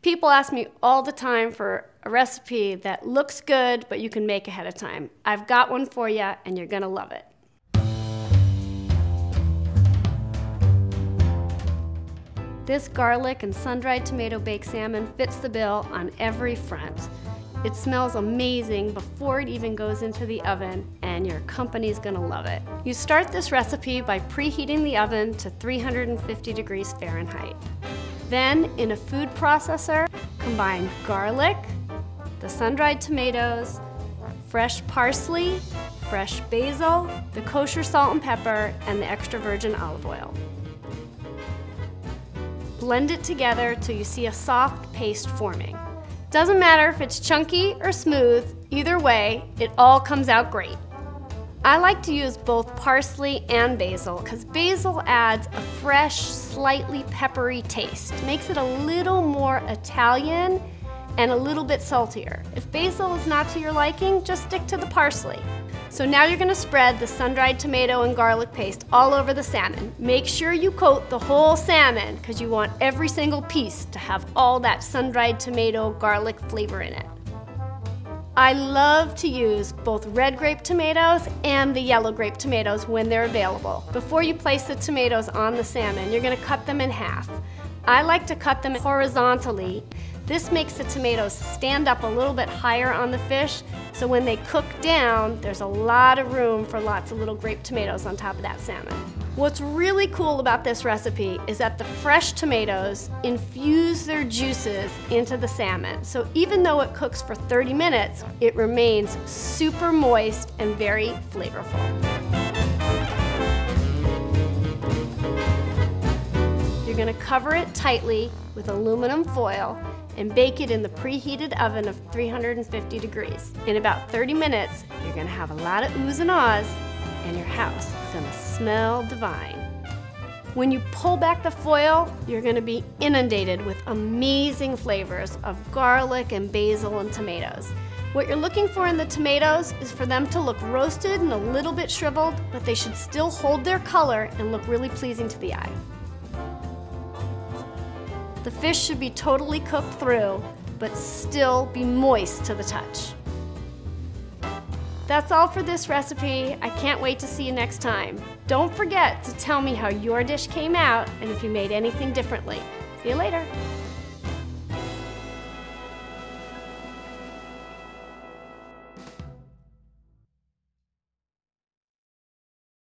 People ask me all the time for a recipe that looks good, but you can make ahead of time. I've got one for you, and you're gonna love it. This garlic and sun-dried tomato baked salmon fits the bill on every front. It smells amazing before it even goes into the oven, and your company's gonna love it. You start this recipe by preheating the oven to 350 degrees Fahrenheit. Then, in a food processor, combine garlic, the sun-dried tomatoes, fresh parsley, fresh basil, the kosher salt and pepper, and the extra virgin olive oil. Blend it together till you see a soft paste forming. Doesn't matter if it's chunky or smooth, either way, it all comes out great. I like to use both parsley and basil because basil adds a fresh, slightly peppery taste. Makes it a little more Italian and a little bit saltier. If basil is not to your liking, just stick to the parsley. So now you're gonna spread the sun-dried tomato and garlic paste all over the salmon. Make sure you coat the whole salmon because you want every single piece to have all that sun-dried tomato garlic flavor in it. I love to use both red grape tomatoes and the yellow grape tomatoes when they're available. Before you place the tomatoes on the salmon, you're gonna cut them in half. I like to cut them horizontally. This makes the tomatoes stand up a little bit higher on the fish, so when they cook down, there's a lot of room for lots of little grape tomatoes on top of that salmon. What's really cool about this recipe is that the fresh tomatoes infuse their juices into the salmon. So even though it cooks for 30 minutes, it remains super moist and very flavorful. You're gonna cover it tightly with aluminum foil and bake it in the preheated oven of 350 degrees. In about 30 minutes, you're gonna have a lot of oohs and ahs, and your house is gonna smell divine. When you pull back the foil, you're gonna be inundated with amazing flavors of garlic and basil and tomatoes. What you're looking for in the tomatoes is for them to look roasted and a little bit shriveled, but they should still hold their color and look really pleasing to the eye. The fish should be totally cooked through, but still be moist to the touch. That's all for this recipe. I can't wait to see you next time. Don't forget to tell me how your dish came out and if you made anything differently. See you later.